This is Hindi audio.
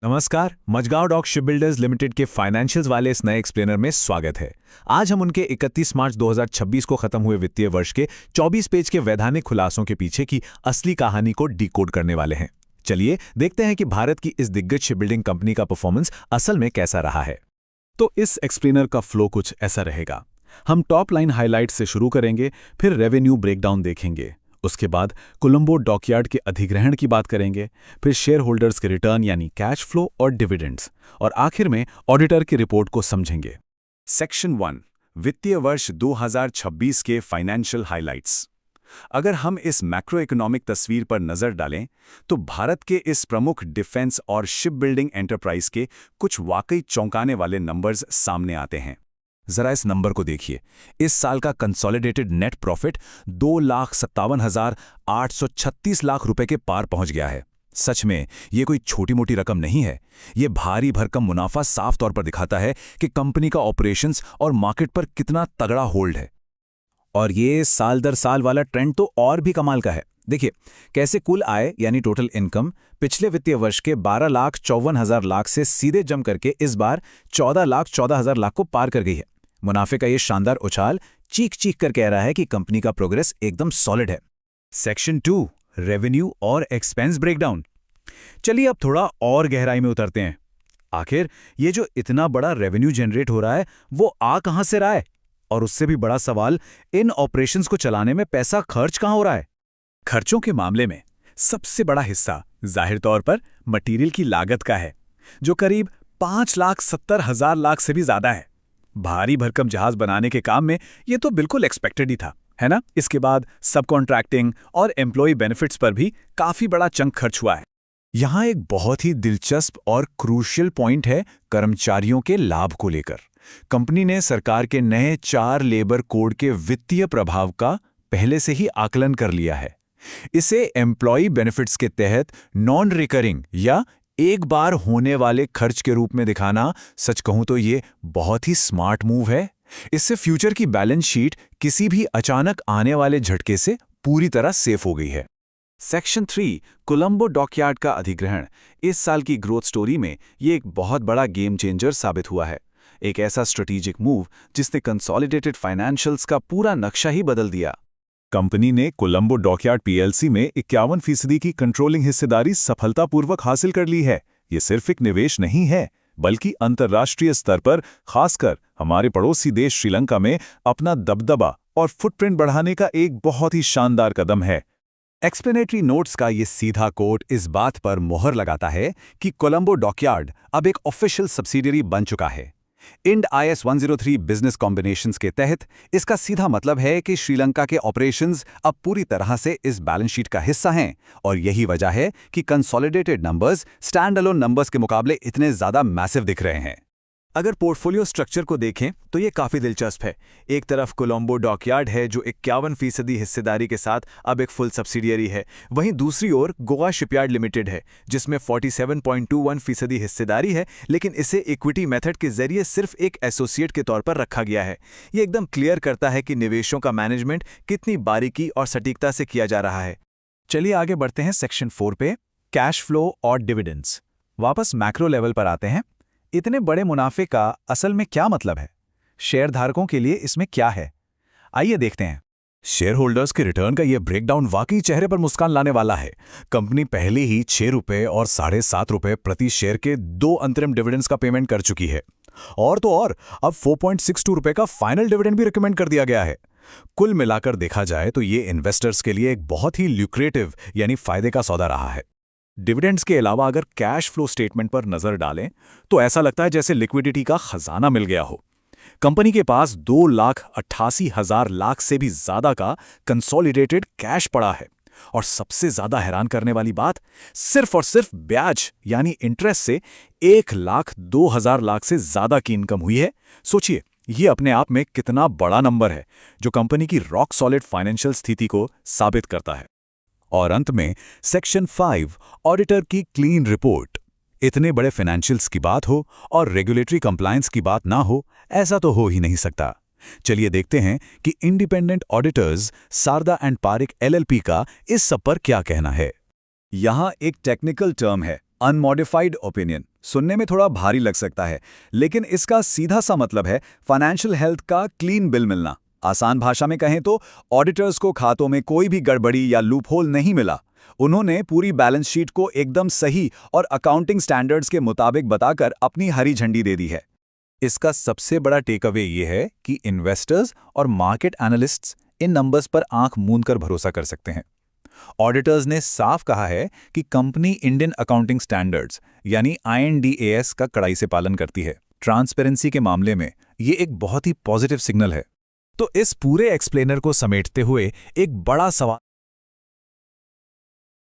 नमस्कार, मजगांव डॉक शिपबिल्डर्स लिमिटेड के फाइनेंशियल्स वाले इस नए एक्सप्लेनर में स्वागत है। आज हम उनके 31 मार्च 2026 को खत्म हुए वित्तीय वर्ष के 24 पेज के वैधानिक खुलासों के पीछे की असली कहानी को डिकोड करने वाले हैं। चलिए देखते हैं कि भारत की इस दिग्गज शिपबिल्डिंग कंपनी का परफॉर्मेंस असल में कैसा रहा है। तो इस एक्सप्लेनर का फ्लो कुछ ऐसा रहेगा। हम टॉप लाइन हाइलाइट से शुरू करेंगे, फिर रेवेन्यू ब्रेकडाउन देखेंगे, उसके बाद कोलंबो डॉकयार्ड के अधिग्रहण की बात करेंगे, फिर शेयर होल्डर्स के रिटर्न यानी कैश फ्लो और डिविडेंड्स, और आखिर में ऑडिटर की रिपोर्ट को समझेंगे। सेक्शन 1 वित्तीय वर्ष 2026 के फाइनेंशियल हाइलाइट्स। अगर हम इस मैक्रो इकोनॉमिक तस्वीर पर नजर डालें तो भारत के इस प्रमुख डिफेंस और शिप बिल्डिंग एंटरप्राइज के कुछ वाकई चौंकाने वाले नंबर्स सामने आते हैं। जरा इस नंबर को देखिए। इस साल का कंसोलिडेटेड नेट प्रॉफिट 2,57,836 लाख रुपए के पार पहुंच गया है। सच में ये कोई छोटी मोटी रकम नहीं है। ये भारी भरकम मुनाफा साफ तौर पर दिखाता है कि कंपनी का ऑपरेशंस और मार्केट पर कितना तगड़ा होल्ड है। और ये साल दर साल वाला ट्रेंड तो और भी कमाल का है। देखिए कैसे कुल आय यानी टोटल इनकम पिछले वित्तीय वर्ष के 12,54,000 लाख से सीधे जम करके इस बार 14,14,000 लाख को पार कर गई है। मुनाफे का ये शानदार उछाल चीख चीख कर कह रहा है कि कंपनी का प्रोग्रेस एकदम सॉलिड है। सेक्शन 2 रेवेन्यू और एक्सपेंस ब्रेकडाउन। चलिए अब थोड़ा और गहराई में उतरते हैं। आखिर ये जो इतना बड़ा रेवेन्यू जनरेट हो रहा है वो आ कहां से रहा है, और उससे भी बड़ा सवाल, इन ऑपरेशंस को चलाने में पैसा खर्च कहां हो रहा है। खर्चों के मामले में सबसे बड़ा हिस्सा जाहिर तौर पर मटेरियल की लागत का है, जो करीब 5,70,000 लाख से भी ज्यादा है। भारी भरकम जहाज बनाने के काम में ये तो बिल्कुल एक्सपेक्टेड ही था, है ना। इसके बाद सब कॉन्ट्रैक्टिंग और एम्प्लॉय बेनिफिट्स पर भी काफी बड़ा चंक खर्च हुआ है। यहां एक बहुत ही दिलचस्प और क्रूशियल पॉइंट है कर्मचारियों के लाभ को लेकर। कंपनी ने सरकार के नए 4 लेबर कोड के वित्तीय प्रभाव का पहले से ही आकलन कर लिया है। इसे एम्प्लॉय बेनिफिट्स के तहत नॉन रिकरिंग या एक बार होने वाले खर्च के रूप में दिखाना, सच कहूं तो ये बहुत ही स्मार्ट मूव है। इससे फ्यूचर की बैलेंस शीट किसी भी अचानक आने वाले झटके से पूरी तरह सेफ हो गई है। सेक्शन 3 कोलंबो डॉकयार्ड का अधिग्रहण। इस साल की ग्रोथ स्टोरी में ये एक बहुत बड़ा गेम चेंजर साबित हुआ है। एक ऐसा स्ट्रेटेजिक मूव जिसने कंसोलिडेटेड फाइनेंशियल्स का पूरा नक्शा ही बदल दिया। कंपनी ने कोलंबो डॉकयार्ड पीएलसी में 51% की कंट्रोलिंग हिस्सेदारी सफलतापूर्वक हासिल कर ली है। ये सिर्फ एक निवेश नहीं है, बल्कि अंतर्राष्ट्रीय स्तर पर, खासकर हमारे पड़ोसी देश श्रीलंका में अपना दबदबा और फुटप्रिंट बढ़ाने का एक बहुत ही शानदार कदम है। एक्सप्लेनेटरी नोट्स का ये सीधा कोट इस बात पर मोहर लगाता है कि कोलंबो डॉकयार्ड अब एक ऑफिशियल सब्सिडियरी बन चुका है। इंड IS 103 बिजनेस कॉम्बिनेशंस के तहत इसका सीधा मतलब है कि श्रीलंका के ऑपरेशंस अब पूरी तरह से इस बैलेंस शीट का हिस्सा हैं, और यही वजह है कि consolidated numbers stand alone numbers के मुकाबले इतने ज्यादा मैसिव दिख रहे हैं। अगर पोर्टफोलियो स्ट्रक्चर को देखें तो ये काफी दिलचस्प है। एक तरफ कोलंबो डॉकयार्ड है जो 51% हिस्सेदारी के साथ अब एक फुल सब्सिडियरी है। वहीं दूसरी ओर गोवा शिपयार्ड लिमिटेड है जिसमें 47.21% हिस्सेदारी है, लेकिन इसे इक्विटी मेथड के जरिए सिर्फ एक एसोसिएट के तौर पर रखा गया है। ये एकदम क्लियर करता है कि निवेशों का मैनेजमेंट कितनी बारीकी और सटीकता से किया जा रहा है। चलिए आगे बढ़ते हैं सेक्शन 4 पे, कैश फ्लो और डिविडेंड्स। वापस मैक्रो लेवल पर आते हैं। इतने बड़े मुनाफे का असल में क्या मतलब है? शेयर धारकों के लिए इसमें क्या है? आइए देखते हैं। शेयर होल्डर्स के रिटर्न का यह ब्रेकडाउन वाकई चेहरे पर मुस्कान लाने वाला है। कंपनी पहले ही 6 रुपये और 7.5 रुपये प्रति शेयर के 2 अंतरिम डिविडेंड्स का पेमेंट कर चुकी है, और तो और अब 4.62 रुपये का फाइनल डिविडेंड भी रिकमेंड कर दिया गया है। कुल मिलाकर देखा जाए तो ये इन्वेस्टर्स के लिए एक बहुत ही ल्यूक्रेटिव यानी फायदे का सौदा रहा है। डिविडेंड्स के अलावा अगर कैश फ्लो स्टेटमेंट पर नजर डालें तो ऐसा लगता है जैसे लिक्विडिटी का खजाना मिल गया हो। कंपनी के पास 2,88,000 लाख से भी ज्यादा का कंसोलिडेटेड कैश पड़ा है, और सबसे ज्यादा हैरान करने वाली बात, सिर्फ और सिर्फ ब्याज यानी इंटरेस्ट से 1,02,000 लाख से ज्यादा की इनकम हुई है। सोचिए ये अपने आप में कितना बड़ा नंबर है, जो कंपनी की रॉक सॉलिड फाइनेंशियल स्थिति को साबित करता है। और अंत में सेक्शन 5 ऑडिटर की क्लीन रिपोर्ट। इतने बड़े फाइनेंशियल्स की बात हो और रेगुलेटरी कंप्लायंस की बात ना हो, ऐसा तो हो ही नहीं सकता। चलिए देखते हैं कि independent auditors Sarda and Parikh LLP का इस सब पर क्या कहना है। यहाँ एक टेक्निकल टर्म है अनमॉडिफाइड ओपिनियन सुनने में थोड़ा भारी लग सकता है, लेकिन इसका सीधा सा मतलब है फाइनेंशियल हेल्थ का क्लीन बिल मिलना। आसान भाषा में कहें तो ऑडिटर्स को खातों में कोई भी गड़बड़ी या लूपहोल नहीं मिला। उन्होंने पूरी बैलेंस शीट को एकदम सही और अकाउंटिंग स्टैंडर्ड्स के मुताबिक बताकर अपनी हरी झंडी दे दी है। इसका सबसे बड़ा टेकअवे ये है कि इन्वेस्टर्स और मार्केट एनालिस्ट्स इन नंबर्स पर आंख मूंद कर भरोसा कर सकते हैं। ऑडिटर्स ने साफ कहा है कि कंपनी इंडियन अकाउंटिंग स्टैंडर्ड्स यानी INDAS का कड़ाई से पालन करती है। ट्रांसपेरेंसी के मामले में ये एक बहुत ही पॉजिटिव सिग्नल है। तो इस पूरे एक्सप्लेनर को समेटते हुए एक बड़ा सवाल